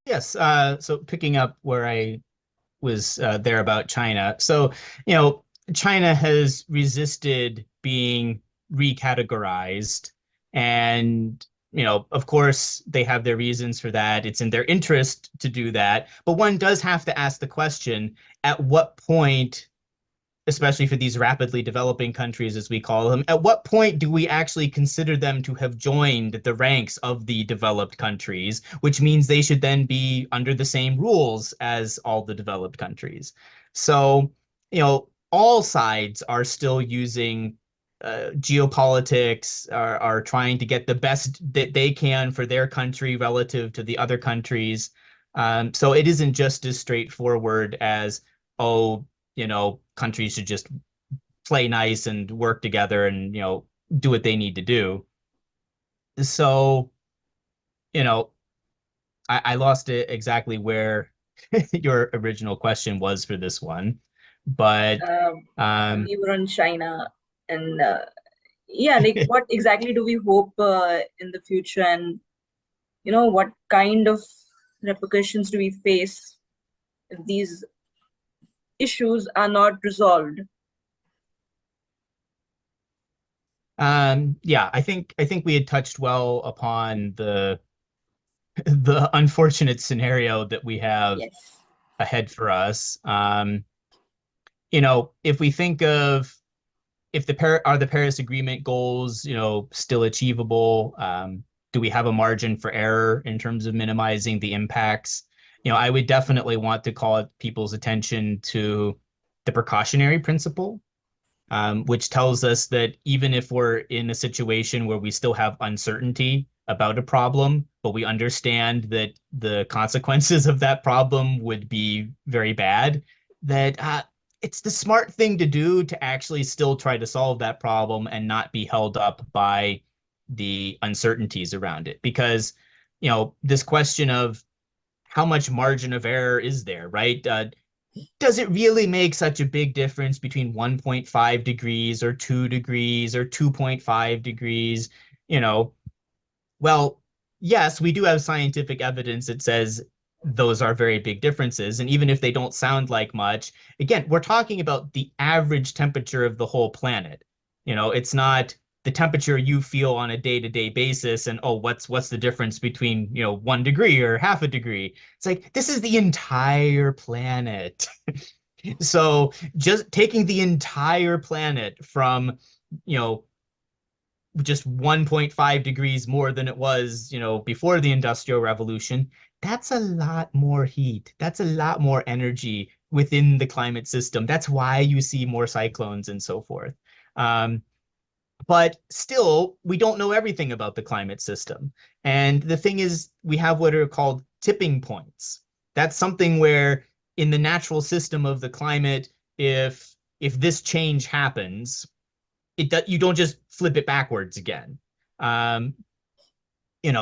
Yes, so picking up where I was there about China. So, China has resisted being recategorized. And, of course, they have their reasons for that. It's in their interest to do that. But one does have to ask the question, at what point, especially for these rapidly developing countries, as we call them, at what point do we actually consider them to have joined the ranks of the developed countries, which means they should then be under the same rules as all the developed countries? So, all sides are still using geopolitics, are trying to get the best that they can for their country relative to the other countries. So it isn't just as straightforward as, oh, countries should just play nice and work together and, do what they need to do. So, you know, I lost it exactly where your original question was for this one. But Um, um, we were on China, and yeah, like what exactly do we hope in the future, and what kind of repercussions do we face if these issues are not resolved? yeah, I think we had touched well upon the unfortunate scenario that we have Yes. ahead for us. If we think of if the Paris Agreement goals, still achievable? Do we have a margin for error in terms of minimizing the impacts? I would definitely want to call people's attention to the precautionary principle, which tells us that even if we're in a situation where we still have uncertainty about a problem, but we understand that the consequences of that problem would be very bad, that it's the smart thing to do to actually still try to solve that problem and not be held up by the uncertainties around it. Because, this question of how much margin of error is there, right? Does it really make such a big difference between 1.5 degrees or 2 degrees or 2.5 degrees? You know, well, yes, we do have scientific evidence that says those are very big differences. And even if they don't sound like much, again, we're talking about the average temperature of the whole planet. It's not the temperature you feel on a day-to-day basis and, oh, what's the difference between, 1 degree or half a degree? It's like this is the entire planet. So just taking the entire planet from, you know, just 1.5 degrees more than it was, before the Industrial Revolution, that's a lot more heat. That's a lot more energy within the climate system. That's why you see more cyclones and so forth. Um, but still, we don't know everything about the climate system. And the thing is, we have what are called tipping points. That's something where in the natural system of the climate, if this change happens, you don't just flip it backwards again. Um,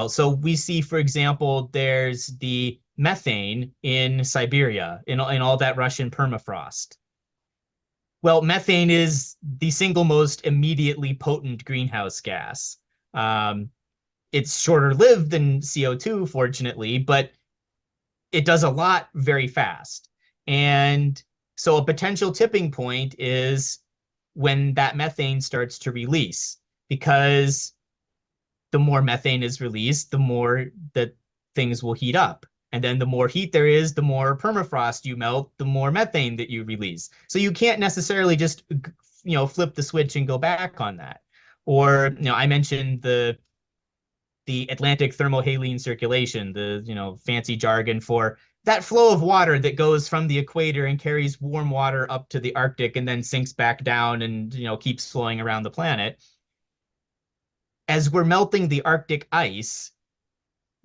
so we see, for example, there's the methane in Siberia, in all that Russian permafrost. Well, methane is the single most immediately potent greenhouse gas. Um, it's shorter lived than CO2, fortunately, but it does a lot very fast. And so a potential tipping point is when that methane starts to release, because the more methane is released, the more that things will heat up. And then the more heat there is, the more permafrost you melt, the more methane that you release. So you can't necessarily just, flip the switch and go back on that. Or, I mentioned the Atlantic thermohaline circulation, the, fancy jargon for that flow of water that goes from the equator and carries warm water up to the Arctic and then sinks back down and, keeps flowing around the planet. As we're melting the Arctic ice,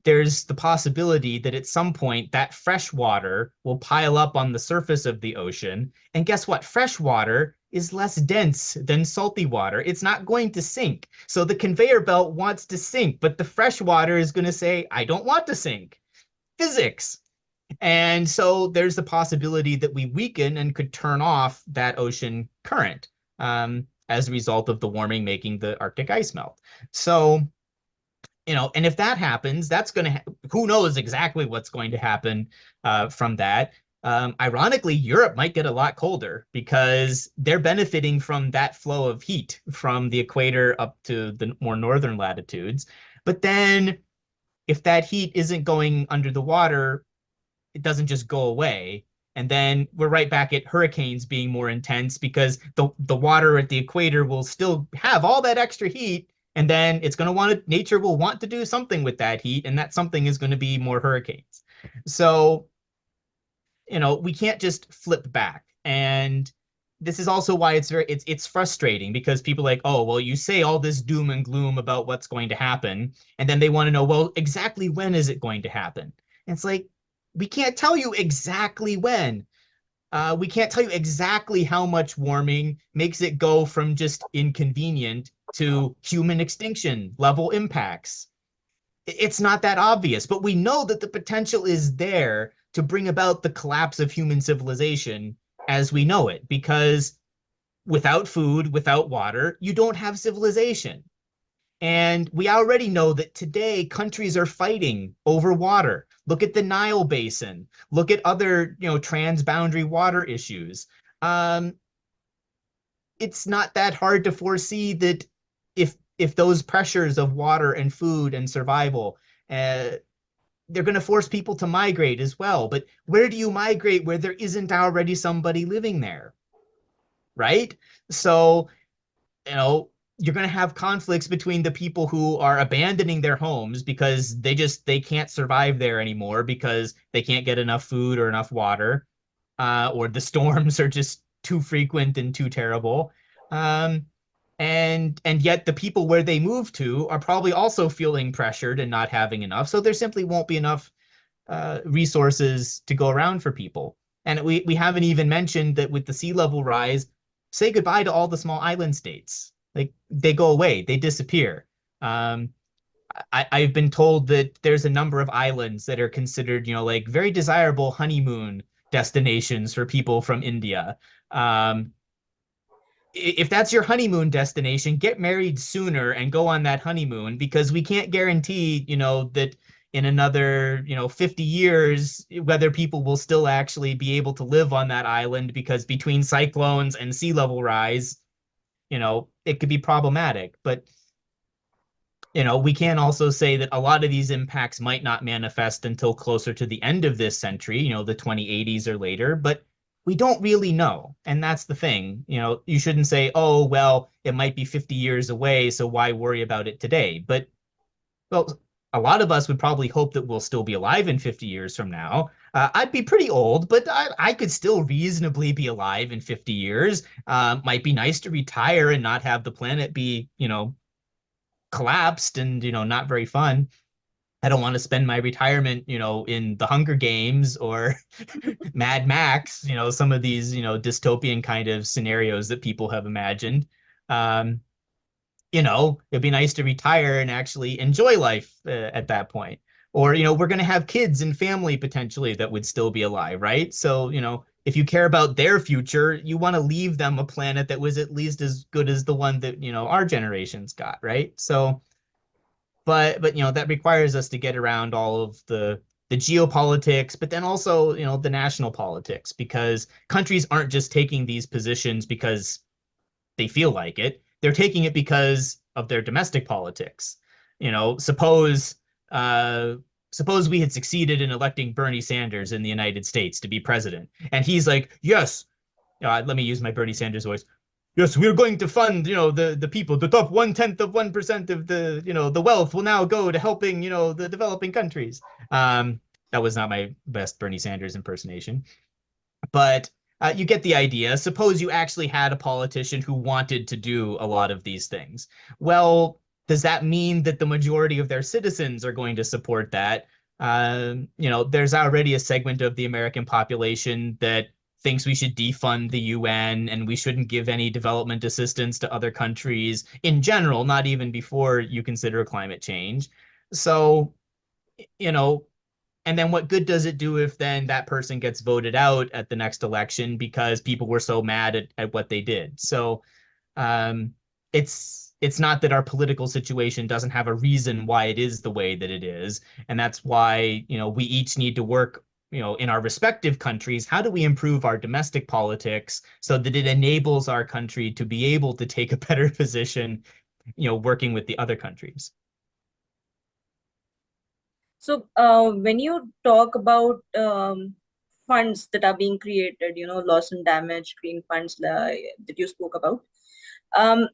there's the possibility that at some point that fresh water will pile up on the surface of the ocean. And guess what? Fresh water is less dense than salty water. It's not going to sink. So the conveyor belt wants to sink, but the fresh water is going to say, I don't want to sink. Physics. And so there's the possibility that we weaken and could turn off that ocean current as a result of the warming making the Arctic ice melt. So, and if that happens, that's going to, who knows exactly what's going to happen from that. Ironically, Europe might get a lot colder because they're benefiting from that flow of heat from the equator up to the more northern latitudes. But then if that heat isn't going under the water, it doesn't just go away. And then we're right back at hurricanes being more intense because the water at the equator will still have all that extra heat. And then it's going to nature will want to do something with that heat. And that something is going to be more hurricanes. So, we can't just flip back. And this is also why it's frustrating because people are like, oh, well, you say all this doom and gloom about what's going to happen, and then they want to know, well, exactly when is it going to happen? And it's like, we can't tell you exactly when. We can't tell you exactly how much warming makes it go from just inconvenient to human extinction level impacts. It's not that obvious, but we know that the potential is there to bring about the collapse of human civilization as we know it, because without food, without water, you don't have civilization. And we already know that today countries are fighting over water. Look at the Nile Basin. Look at other, transboundary water issues. Um, it's not that hard to foresee that if those pressures of water and food and survival, uh, they're going to force people to migrate as well. But where do you migrate where there isn't already somebody living there, right? So, you know, you're going to have conflicts between the people who are abandoning their homes because they can't survive there anymore because they can't get enough food or enough water, or the storms are just too frequent and too terrible. Um, and yet the people where they move to are probably also feeling pressured and not having enough. So there simply won't be enough resources to go around for people. And we haven't even mentioned that with the sea level rise, say goodbye to all the small island states. Like they go away, they disappear. Um, I've been told that there's a number of islands that are considered, like very desirable honeymoon destinations for people from India. Um, if that's your honeymoon destination, get married sooner and go on that honeymoon because we can't guarantee, that in another, 50 years, whether people will still actually be able to live on that island because between cyclones and sea level rise, it could be problematic. But we can also say that a lot of these impacts might not manifest until closer to the end of this century, the 2080s or later, but we don't really know. And that's the thing. You shouldn't say, oh, well, it might be 50 years away, so why worry about it today? But, well, a lot of us would probably hope that we'll still be alive in 50 years from now. I'd be pretty old, but I could still reasonably be alive in 50 years. Might be nice to retire and not have the planet be, collapsed and not very fun. I don't want to spend my retirement, in the Hunger Games or Mad Max, some of these, dystopian kind of scenarios that people have imagined. Um, it'd be nice to retire and actually enjoy life at that point. Or, we're going to have kids and family potentially that would still be alive, right? So, if you care about their future, you want to leave them a planet that was at least as good as the one that, our generations got, right? So, but that requires us to get around all of the geopolitics, but then also, the national politics, because countries aren't just taking these positions because they feel like it. They're taking it because of their domestic politics. Suppose uh, suppose we had succeeded in electing Bernie Sanders in the United States to be president, and he's like, yes, let me use my Bernie Sanders voice. Yes, we're going to fund, the people. The top 1/10 of 1% of the wealth will now go to helping, the developing countries. Um, that was not my best Bernie Sanders impersonation, but you get the idea. Suppose you actually had a politician who wanted to do a lot of these things. Well, does that mean that the majority of their citizens are going to support that? There's already a segment of the American population that thinks we should defund the UN and we shouldn't give any development assistance to other countries in general, not even before you consider climate change. So, you know, And then what good does it do if then that person gets voted out at the next election because people were so mad at what they did? So um, it's not that our political situation doesn't have a reason why it is the way that it is, and that's why we each need to work in our respective countries. How do we improve our domestic politics so that it enables our country to be able to take a better position, working with the other countries? So, when you talk about funds that are being created, loss and damage, green funds that you spoke about, um,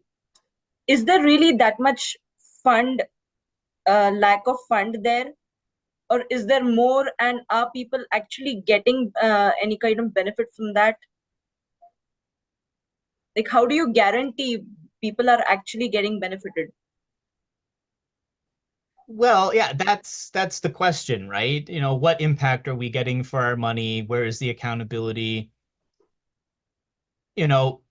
is there really that much fund, lack of fund there? Or is there more, and are people actually getting any kind of benefit from that? Like, how do you guarantee people are actually getting benefited? Well, yeah, that's the question, right? What impact are we getting for our money? Where is the accountability? you know,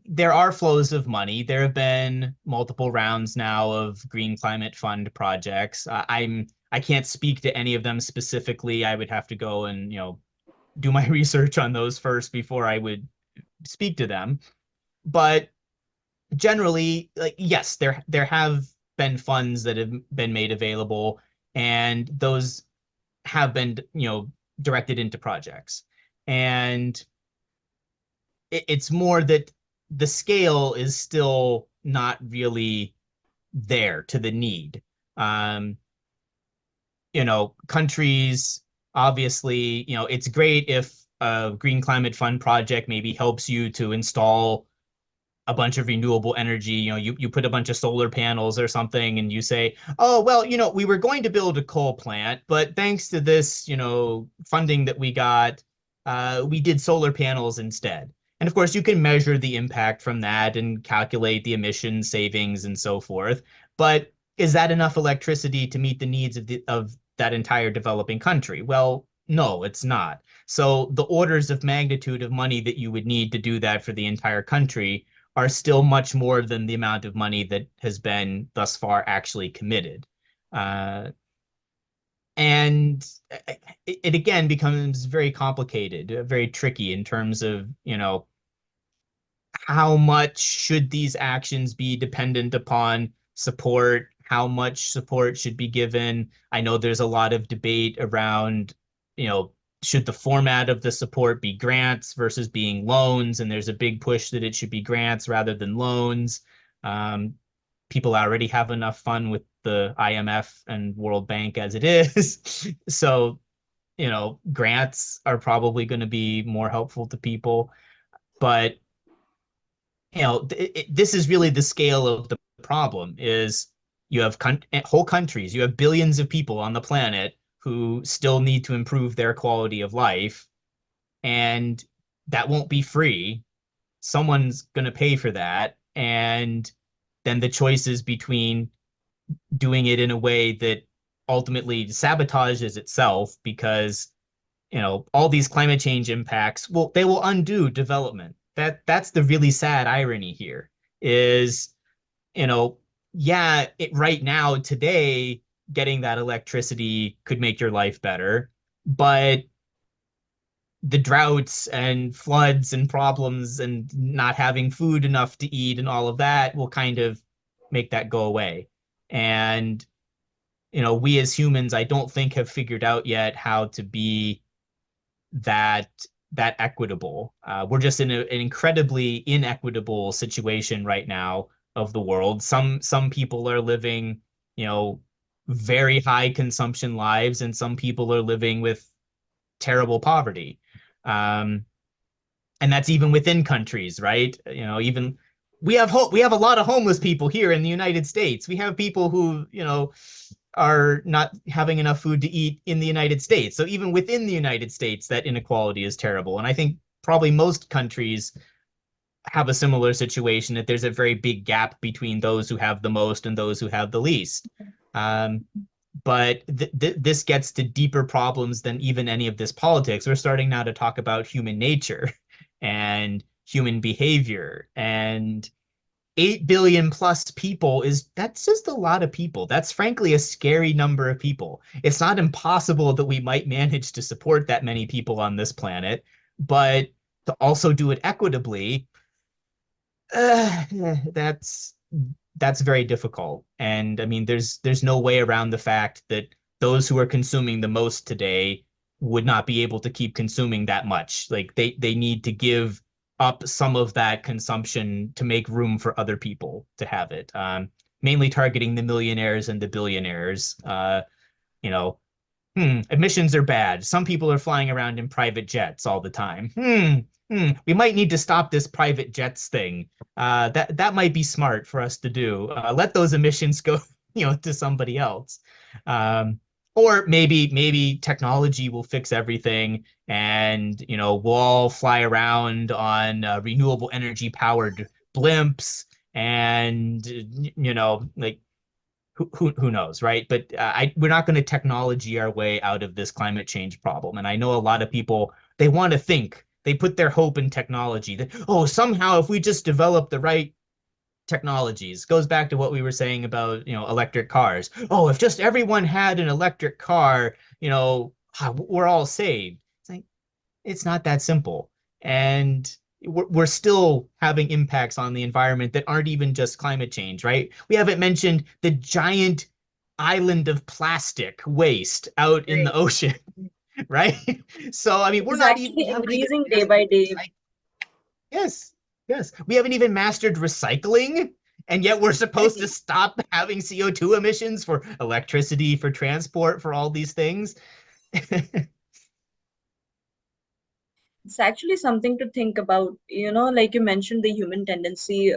there are flows of money. There have been multiple rounds now of Green Climate Fund projects. I can't speak to any of them specifically. I would have to go and, do my research on those first before I would speak to them. But generally, like, yes, there have been funds that have been made available, and those have been, directed into projects. And it's more that the scale is still not really there to the need. Um, Countries, obviously, it's great if a Green Climate Fund project maybe helps you to install a bunch of renewable energy. You put a bunch of solar panels or something, and you say, oh, well, we were going to build a coal plant, but thanks to this, funding that we got, we did solar panels instead. And of course, you can measure the impact from that and calculate the emission savings and so forth. But is that enough electricity to meet the needs of that entire developing country? Well, no, it's not. So the orders of magnitude of money that you would need to do that for the entire country are still much more than the amount of money that has been thus far actually committed. Uh, and it again becomes very complicated, very tricky in terms of, how much should these actions be dependent upon support? How much support should be given? I know there's a lot of debate around, should the format of the support be grants versus being loans? And there's a big push that it should be grants rather than loans. Um, People already have enough fun with the IMF and World Bank as it is. So, grants are probably going to be more helpful to people. But this is really the scale of the problem is you have whole countries, you have billions of people on the planet who still need to improve their quality of life, and that won't be free. Someone's going to pay for that. And then the choices between doing it in a way that ultimately sabotages itself because all these climate change impacts, well, they will undo development. That's the really sad irony here is, you know, yeah, right now, today, getting that electricity could make your life better, but the droughts and floods and problems and not having food enough to eat and all of that will kind of make that go away. And, we as humans, I don't think have figured out yet how to be that equitable. We're just in an incredibly inequitable situation right now of the world. Some people are living, you know, very high consumption lives, and some people are living with terrible poverty. Um, and that's even within countries, right? Even we have a lot of homeless people here in the United States. We have people who, are not having enough food to eat in the United States. So even within the United States, that inequality is terrible. And I think probably most countries have a similar situation, that there's a very big gap between those who have the most and those who have the least. Um, but this gets to deeper problems than even any of this politics. We're starting now to talk about human nature and human behavior, and 8 billion plus people that's just a lot of people. That's frankly a scary number of people. It's not impossible that we might manage to support that many people on this planet, but to also do it equitably, uh, that's that's very difficult. And I mean, there's no way around the fact that those who are consuming the most today would not be able to keep consuming that much. Like they need to give up some of that consumption to make room for other people to have it. Mainly targeting the millionaires and the billionaires. You know, emissions are bad. Some people are flying around in private jets all the time. We might need to stop this private jets thing. That might be smart for us to do. Let those emissions go, to somebody else. Or maybe technology will fix everything, and we'll all fly around on renewable energy powered blimps, and like who knows, right? But we're not going to technology our way out of this climate change problem. And I know a lot of people, they want to think, they put their hope in technology that, oh, somehow if we just develop the right technologies, goes back to what we were saying about, electric cars. Oh, if just everyone had an electric car, we're all saved. It's like, it's not that simple. And we're still having impacts on the environment that aren't even just climate change, right? We haven't mentioned the giant island of plastic waste out in the Right. ocean, right? So, I mean, It's we actually haven't even increasing day by mastered day. recycling. Yes, yes. We haven't even mastered recycling, and yet we're supposed to stop having CO2 emissions for electricity, for transport, for all these things. It's actually something to think about. Like you mentioned, the human tendency,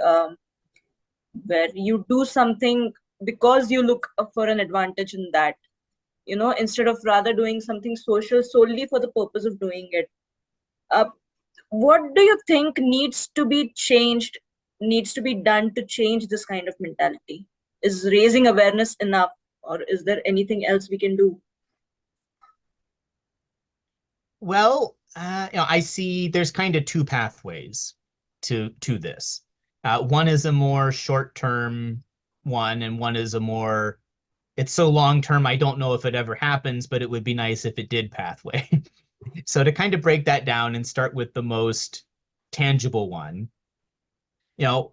where you do something because you look for an advantage in that, instead of rather doing something social solely for the purpose of doing it. Uh, what do you think needs to be changed, needs to be done to change this kind of mentality? Is raising awareness enough, or is there anything else we can do? Well, I see there's kind of two pathways to this. One is a more short-term one, and one is a more, it's so long-term, I don't know if it ever happens, but it would be nice if it did pathway. So to kind of break that down and start with the most tangible one, you know,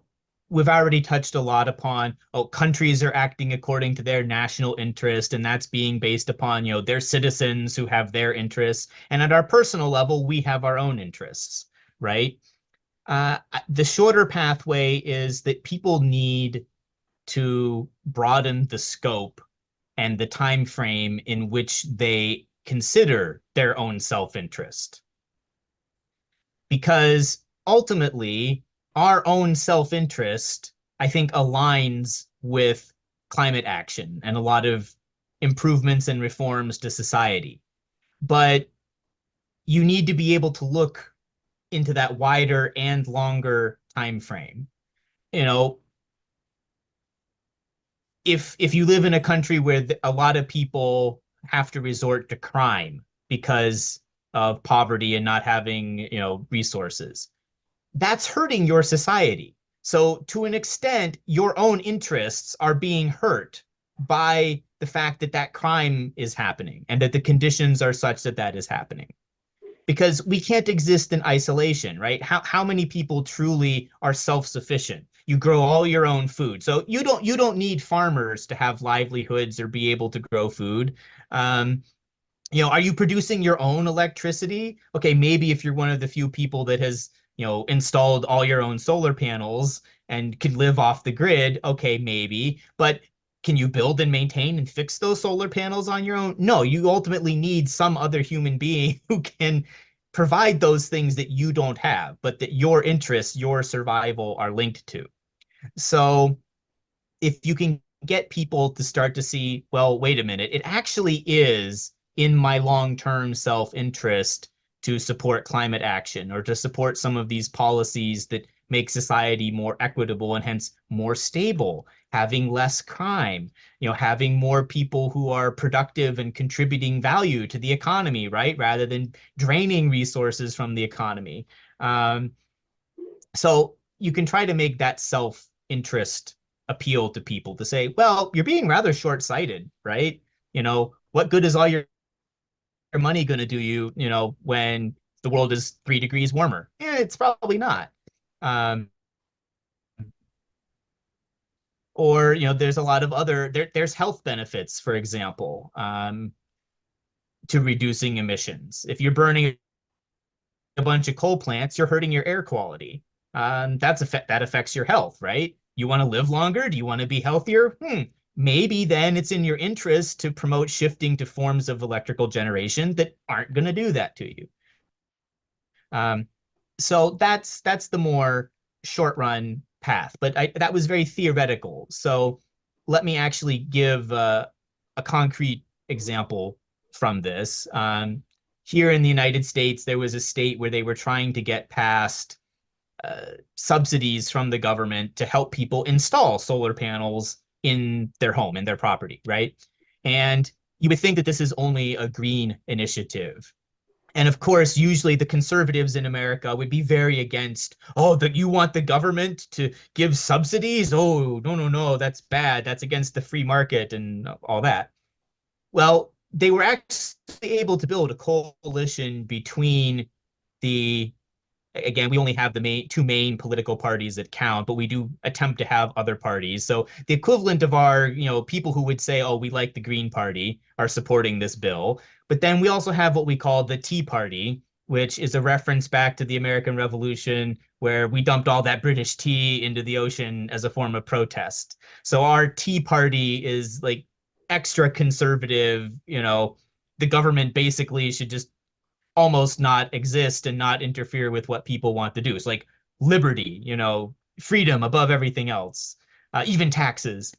we've already touched a lot upon, oh, countries are acting according to their national interest, and that's being based upon, their citizens who have their interests. And at our personal level, we have our own interests, right? The shorter pathway is that people need to broaden the scope and the time frame in which they consider their own self-interest, because ultimately our own self-interest, I think, aligns with climate action and a lot of improvements and reforms to society. But you need to be able to look into that wider and longer time frame. You know, if you live in a country where a lot of people have to resort to crime because of poverty and not having, resources, that's hurting your society. So to an extent, your own interests are being hurt by the fact that that crime is happening and that the conditions are such that that is happening. Because we can't exist in isolation, right? How many people truly are self-sufficient? You grow all your own food. So you don't need farmers to have livelihoods or be able to grow food. Um, are you producing your own electricity? Okay, maybe if you're one of the few people that has, installed all your own solar panels and can live off the grid, okay, maybe. But can you build and maintain and fix those solar panels on your own? No, you ultimately need some other human being who can provide those things that you don't have, but that your interests, your survival are linked to. So if you can get people to start to see, well, wait a minute, it actually is in my long-term self-interest to support climate action or to support some of these policies that make society more equitable and hence more stable, having less crime, having more people who are productive and contributing value to the economy, right? Rather than draining resources from the economy. So you can try to make that self interest appeal to people to say, well, you're being rather short-sighted, right? What good is all your money going to do you, when the world is 3 degrees warmer? Yeah, it's probably not. Um, or, there's a lot of there's health benefits, for example, to reducing emissions. If you're burning a bunch of coal plants, you're hurting your air quality. That affects your health, right? You want to live longer? Do you want to be healthier? Maybe then it's in your interest to promote shifting to forms of electrical generation that aren't going to do that to you. So that's the more short run path, but that was very theoretical. So let me actually give a concrete example from this. Here in the United States, there was a state where they were trying to get past subsidies from the government to help people install solar panels in their home, in their property, right? And you would think that this is only a green initiative. And of course, usually the conservatives in America would be very against, oh, that you want the government to give subsidies? Oh, no, no, no, that's bad. That's against the free market and all that. Well, they were actually able to build a coalition between the again, we only have the two main political parties that count, but we do attempt to have other parties. So the equivalent of our, people who would say, oh, we like the Green Party are supporting this bill. But then we also have what we call the Tea Party, which is a reference back to the American Revolution, where we dumped all that British tea into the ocean as a form of protest. So our Tea Party is like extra conservative, the government basically should just almost not exist and not interfere with what people want to do. It's like liberty, freedom above everything else, even taxes.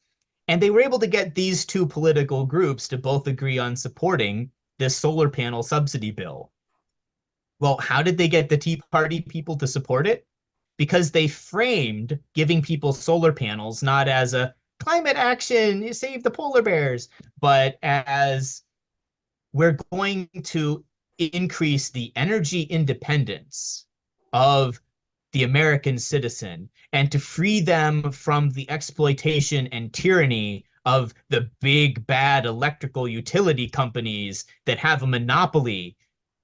And they were able to get these two political groups to both agree on supporting this solar panel subsidy bill. Well, how did they get the Tea Party people to support it? Because they framed giving people solar panels not as a climate action, save the polar bears, but as we're going to increase the energy independence of the American citizen and to free them from the exploitation and tyranny of the big bad electrical utility companies that have a monopoly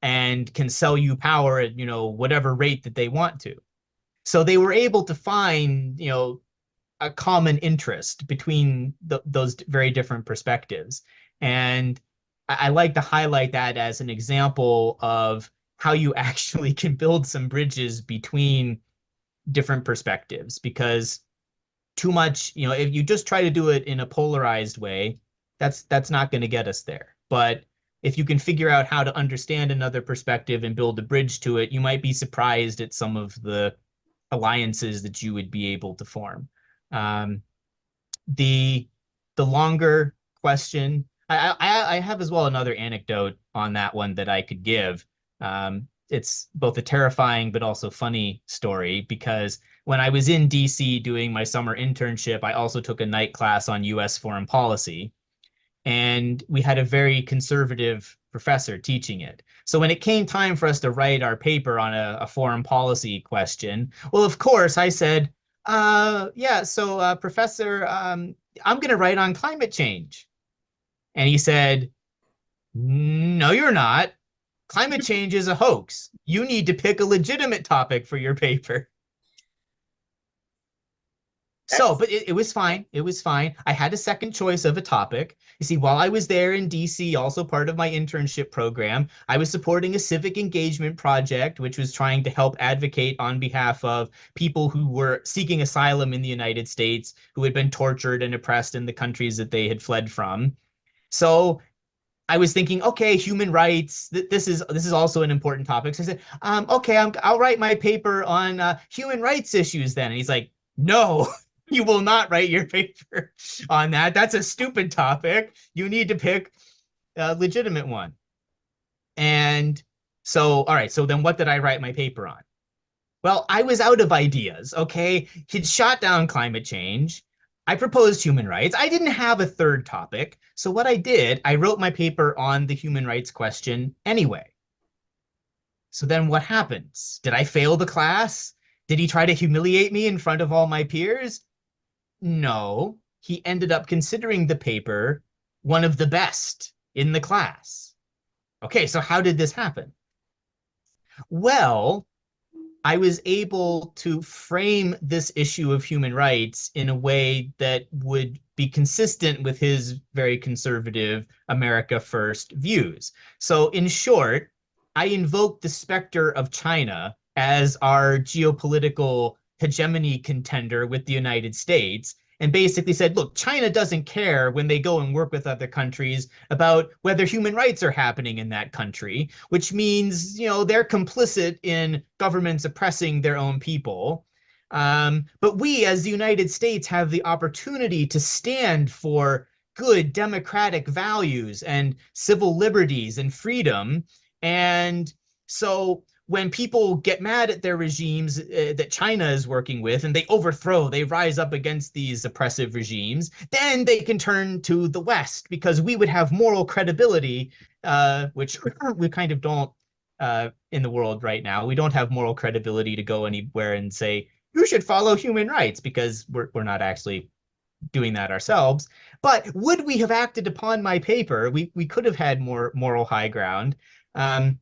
and can sell you power at whatever rate that they want to. So they were able to find a common interest between those very different perspectives. And I like to highlight that as an example of how you actually can build some bridges between different perspectives, because too much, if you just try to do it in a polarized way, that's not going to get us there. But if you can figure out how to understand another perspective and build a bridge to it, you might be surprised at some of the alliances that you would be able to form. Um, the the longer question, I have as well another anecdote on that one that I could give. It's both a terrifying but also funny story, because when I was in DC doing my summer internship, I also took a night class on US foreign policy, and we had a very conservative professor teaching it. So when it came time for us to write our paper on a foreign policy question, well, of course, I said, yeah, so Professor, I'm going to write on climate change. And he said, no, you're not. Climate change is a hoax. You need to pick a legitimate topic for your paper. So, That's but it was fine. It was fine. I had a second choice of a topic. You see, while I was there in DC, also part of my internship program, I was supporting a civic engagement project, which was trying to help advocate on behalf of people who were seeking asylum in the United States, who had been tortured and oppressed in the countries that they had fled from. So I was thinking, okay, human rights. This is also an important topic. So I said, okay, I'll write my paper on human rights issues then. And he's like, no, you will not write your paper on that. That's a stupid topic. You need to pick a legitimate one. And so, all right. So then, what did I write my paper on? Well, I was out of ideas. Okay, he'd shot down climate change. I proposed human rights. I didn't have a third topic. So what I did, I wrote my paper on the human rights question anyway. So then what happens? Did I fail the class? Did he try to humiliate me in front of all my peers? No, he ended up considering the paper one of the best in the class. Okay, so how did this happen? Well, I was able to frame this issue of human rights in a way that would be consistent with his very conservative America First views. So, in short, I invoked the specter of China as our geopolitical hegemony contender with the United States. And basically said, look, China doesn't care when they go and work with other countries about whether human rights are happening in that country, which means, they're complicit in governments oppressing their own people. But we, as the United States, have the opportunity to stand for good democratic values and civil liberties and freedom. And so when people get mad at their regimes that China is working with and they overthrow, they rise up against these oppressive regimes, then they can turn to the West because we would have moral credibility, which we kind of don't in the world right now. We don't have moral credibility to go anywhere and say, you should follow human rights because we're not actually doing that ourselves. But would we have acted upon my paper? We could have had more moral high ground. Um,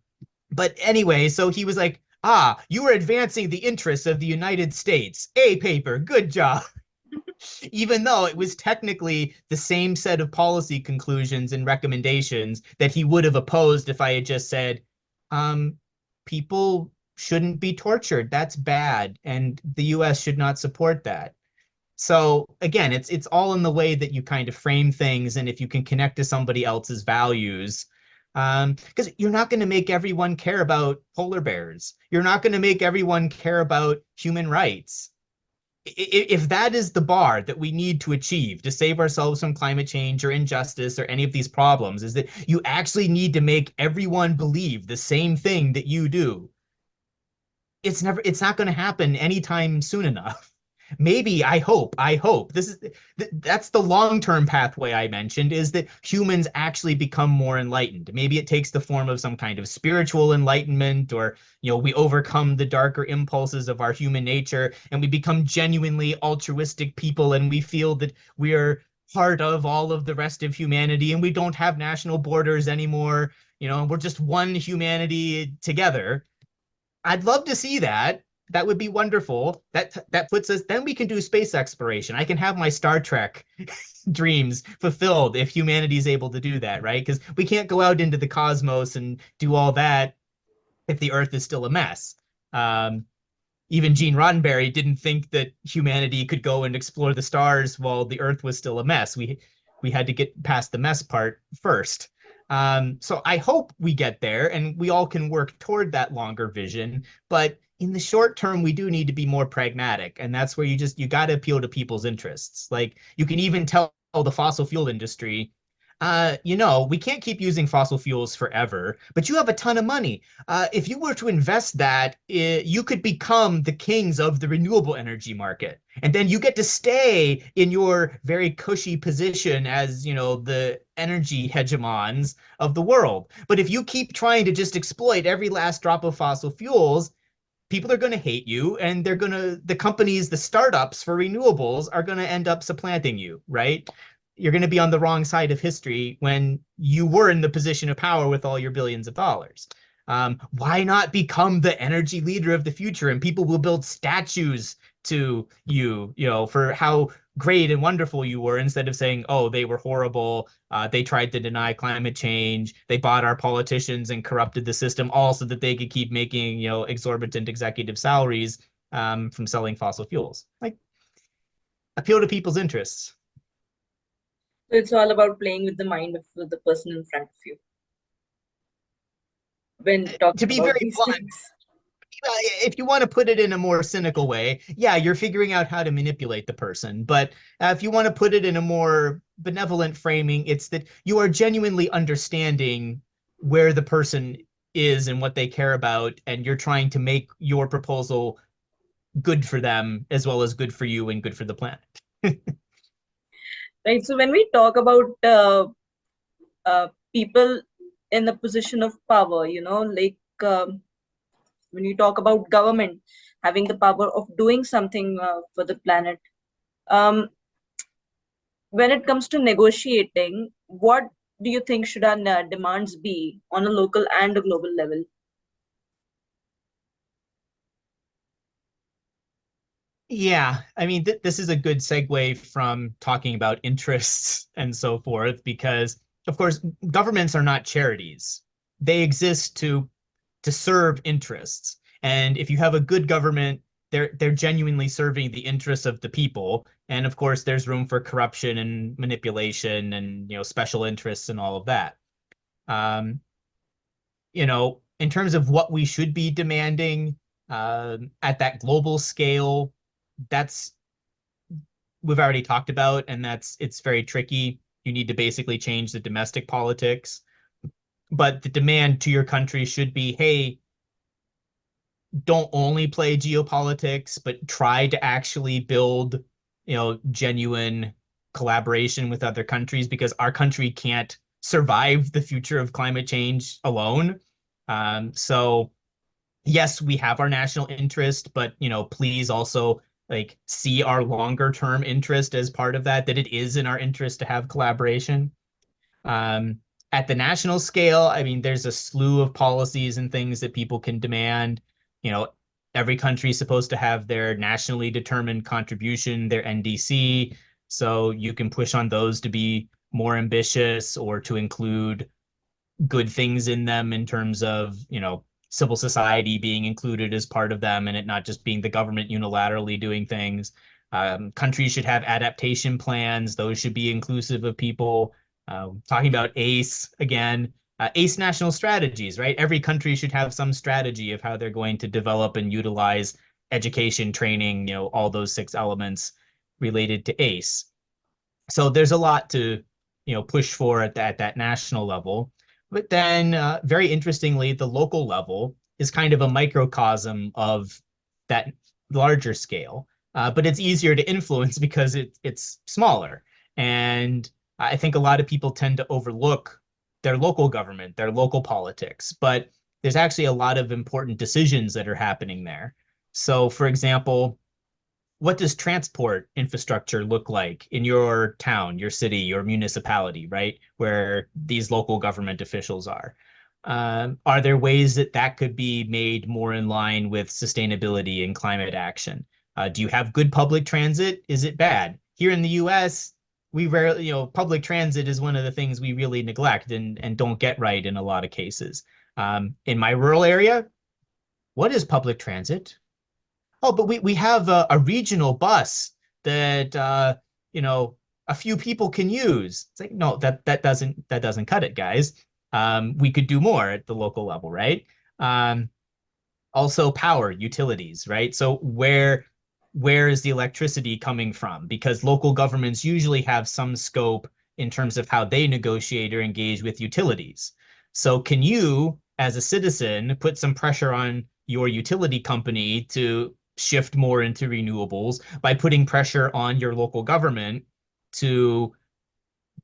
but anyway, so he was like, you are advancing the interests of the United States. A paper, good job. Even though it was technically the same set of policy conclusions and recommendations that he would have opposed if I had just said, um, people shouldn't be tortured. That's bad. And the US should not support that. So again, it's all in the way that you kind of frame things and if you can connect to somebody else's values. Because you're not going to make everyone care about polar bears. You're not going to make everyone care about human rights. If that is the bar that we need to achieve to save ourselves from climate change or injustice or any of these problems, is that you actually need to make everyone believe the same thing that you do. It's not going to happen anytime soon enough. Maybe I hope that's the long-term pathway I mentioned, is that humans actually become more enlightened. Maybe it takes the form of some kind of spiritual enlightenment, or we overcome the darker impulses of our human nature and we become genuinely altruistic people and we feel that we are part of all of the rest of humanity and we don't have national borders anymore. We're just one humanity together. I'd love to see that. That would be wonderful. That puts us, then we can do space exploration. I can have my Star Trek dreams fulfilled if humanity is able to do that, right? Because we can't go out into the cosmos and do all that if the Earth is still a mess. Um, Even Gene Roddenberry didn't think that humanity could go and explore the stars while the Earth was still a mess. We had to get past the mess part first. So I hope we get there and we all can work toward that longer vision. But in the short term, we do need to be more pragmatic, and that's where you got to appeal to people's interests. Like you can even tell the fossil fuel industry, we can't keep using fossil fuels forever, but you have a ton of money. If you were to invest that, you could become the kings of the renewable energy market. And then you get to stay in your very cushy position as, the energy hegemons of the world. But if you keep trying to just exploit every last drop of fossil fuels, people are going to hate you and the companies, the startups for renewables are going to end up supplanting you, right? You're going to be on the wrong side of history when you were in the position of power with all your billions of dollars. Why not become the energy leader of the future? And people will build statues to you, for how great and wonderful you were, instead of saying, oh, they were horrible. They tried to deny climate change. They bought our politicians and corrupted the system, all so that they could keep making, exorbitant executive salaries from selling fossil fuels. Like, appeal to people's interests. So it's all about playing with the mind of the person in front of you when To talking be about very these blunt, things. if you want to put it in a more cynical way, yeah, you're figuring out how to manipulate the person. But if you want to put it in a more benevolent framing, it's that you are genuinely understanding where the person is and what they care about, and you're trying to make your proposal good for them as well as good for you and good for the planet. Right. So when we talk about people in a position of power, like when you talk about government having the power of doing something for the planet, um, when it comes to negotiating, what do you think should our demands be on a local and a global level? Yeah, I mean, this is a good segue from talking about interests and so forth, because of course, governments are not charities. They exist to serve interests. And if you have a good government, they're genuinely serving the interests of the people. And of course, there's room for corruption and manipulation and special interests and all of that. Um, in terms of what we should be demanding at that global scale, that's we've already talked about, and it's very tricky. You need to basically change the domestic politics, but the demand to your country should be, hey, don't only play geopolitics, but try to actually build, genuine collaboration with other countries, because our country can't survive the future of climate change alone. So yes, we have our national interest, but please also like see our longer term interest as part of that, that it is in our interest to have collaboration. Um, at the national scale, I mean, there's a slew of policies and things that people can demand. You know, every country is supposed to have their nationally determined contribution, their NDC. So you can push on those to be more ambitious or to include good things in them in terms of, civil society being included as part of them and it not just being the government unilaterally doing things. Countries should have adaptation plans. Those should be inclusive of people. Talking about ACE again, ACE national strategies, right? Every country should have some strategy of how they're going to develop and utilize education, training, all those six elements related to ACE. So there's a lot to, push for at that national level. But then, very interestingly, the local level is kind of a microcosm of that larger scale. But it's easier to influence because it's smaller. And I think a lot of people tend to overlook their local government, their local politics. But there's actually a lot of important decisions that are happening there. So, for example, what does transport infrastructure look like in your town, your city, your municipality, right? Where these local government officials are. Are there ways that that could be made more in line with sustainability and climate action? Do you have good public transit? Is it bad? Here in the US, we rarely, public transit is one of the things we really neglect and don't get right in a lot of cases. In my rural area, what is public transit? Oh, but we have a regional bus that you know a few people can use. It's like, no, that doesn't cut it, guys. We could do more at the local level, right? Um, Also power utilities, right? So where is the electricity coming from? Because local governments usually have some scope in terms of how they negotiate or engage with utilities. So can you, as a citizen, put some pressure on your utility company to shift more into renewables by putting pressure on your local government to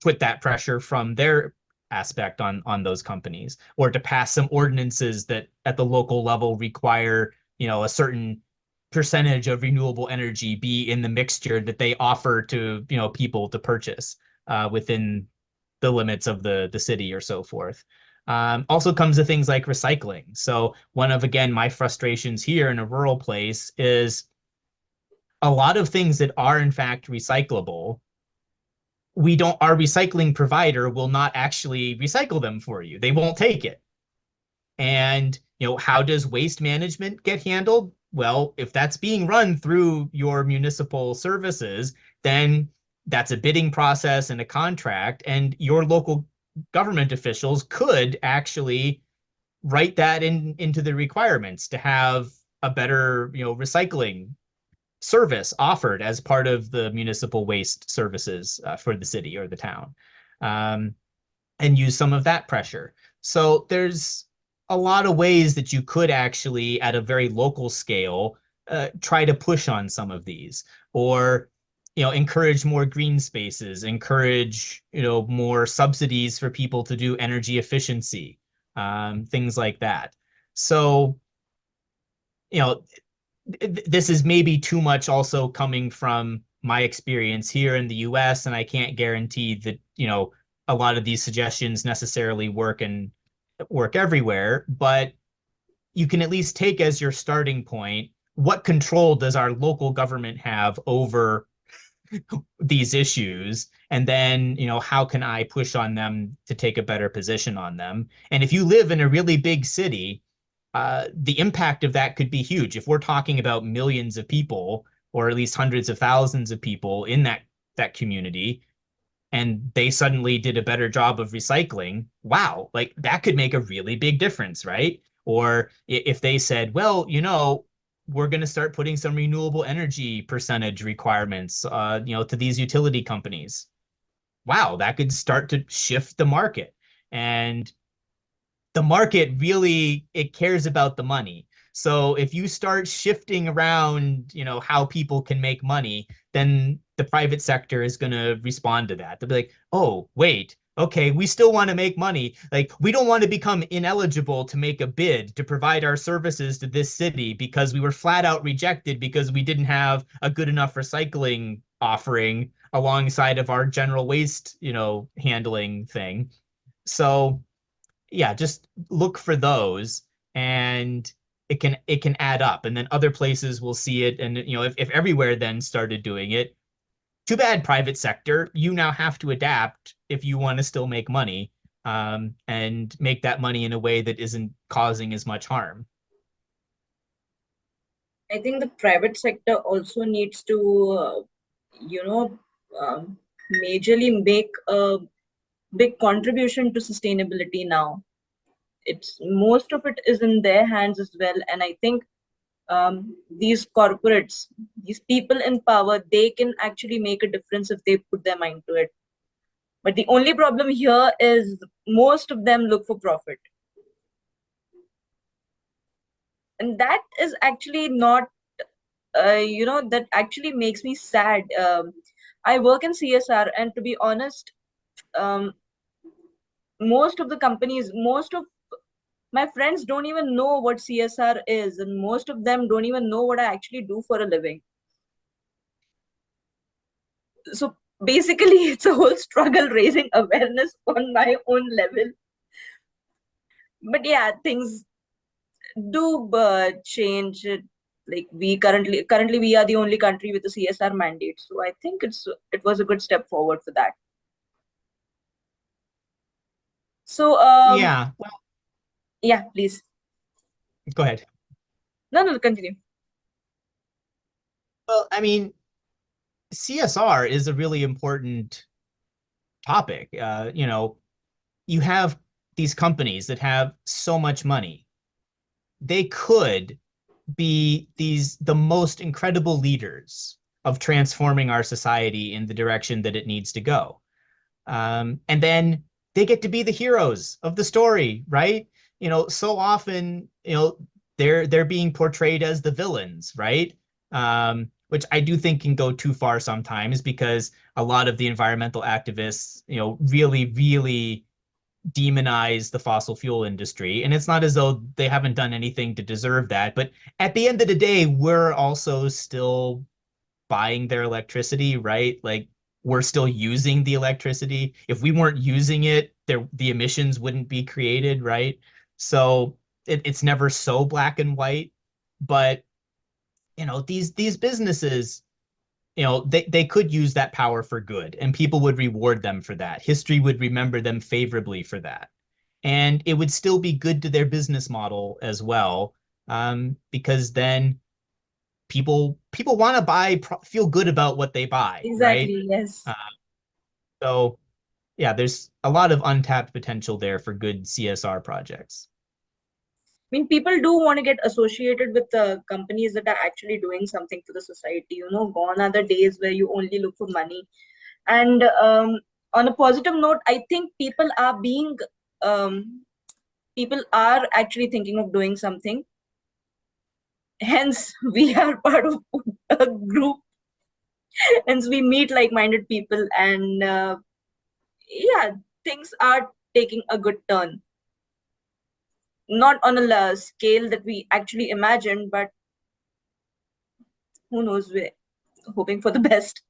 put that pressure from their aspect on those companies, or to pass some ordinances that at the local level require a certain percentage of renewable energy be in the mixture that they offer to people to purchase within the limits of the city or so forth. Also comes to things like recycling. So one of, again, my frustrations here in a rural place is a lot of things that are in fact recyclable, we don't our recycling provider will not actually recycle them for you. They won't take it. And how does waste management get handled? Well, if that's being run through your municipal services, then that's a bidding process and a contract, and your local government officials could actually write that into the requirements to have a better recycling service offered as part of the municipal waste services for the city or the town, um, and use some of that pressure. So there's a lot of ways that you could actually, at a very local scale, try to push on some of these, or encourage more green spaces, encourage more subsidies for people to do energy efficiency, things like that. So you know this is maybe too much also coming from my experience here in the US, and I can't guarantee that, a lot of these suggestions necessarily work everywhere, but you can at least take as your starting point, what control does our local government have over these issues? And then, how can I push on them to take a better position on them? And if you live in a really big city, the impact of that could be huge. If we're talking about millions of people, or at least hundreds of thousands of people in that community, and they suddenly did a better job of recycling, wow, like that could make a really big difference, right? Or if they said, well, we're going to start putting some renewable energy percentage requirements, to these utility companies. Wow, that could start to shift the market. And the market really, it cares about the money. So if you start shifting around, how people can make money, then the private sector is going to respond to that. They'll be like, oh, wait, okay, we still want to make money. Like, we don't want to become ineligible to make a bid to provide our services to this city because we were flat out rejected because we didn't have a good enough recycling offering alongside of our general waste, handling thing. So yeah, just look for those, and it can add up, and then other places will see it. And if everywhere then started doing it, too bad, private sector, you now have to adapt if you want to still make money, and make that money in a way that isn't causing as much harm. I think the private sector also needs to, you know, um, majorly make a big contribution to sustainability now. It's most of it is in their hands as well, and I think these corporates, these people in power, they can actually make a difference if they put their mind to it. But the only problem here is most of them look for profit, and that is actually not, that actually makes me sad. I work in CSR, and to be honest, um, most of the companies, most of my friends don't even know what CSR is, and most of them don't even know what I actually do for a living. So basically, it's a whole struggle raising awareness on my own level. But yeah, things do change. Like, we currently we are the only country with a CSR mandate, so I think it was a good step forward for that. So Yeah, well, yeah, please. go ahead. No, no, continue. Well, I mean, CSR is a really important topic. You have these companies that have so much money. They could be the most incredible leaders of transforming our society in the direction that it needs to go. And then they get to be the heroes of the story, right? So often, they're being portrayed as the villains, right? Which I do think can go too far sometimes, because a lot of the environmental activists, really, really demonize the fossil fuel industry. And it's not as though they haven't done anything to deserve that. But at the end of the day, we're also still buying their electricity, right? Like, we're still using the electricity. If we weren't using it, the emissions wouldn't be created, right? So it's never so black and white. But these businesses, they could use that power for good, and people would reward them for that. History would remember them favorably for that. And it would still be good to their business model as well, because then people want to feel good about what they buy, right? Exactly, yes. Uh, so yeah, there's a lot of untapped potential there for good CSR projects. I mean, people do want to get associated with companies that are actually doing something for the society. Gone are the days where you only look for money. And on a positive note, I think um, people are actually thinking of doing something. Hence, we are part of a group. Hence, we meet like-minded people, and yeah, things are taking a good turn. Not on a scale that we actually imagined, but who knows, we're hoping for the best.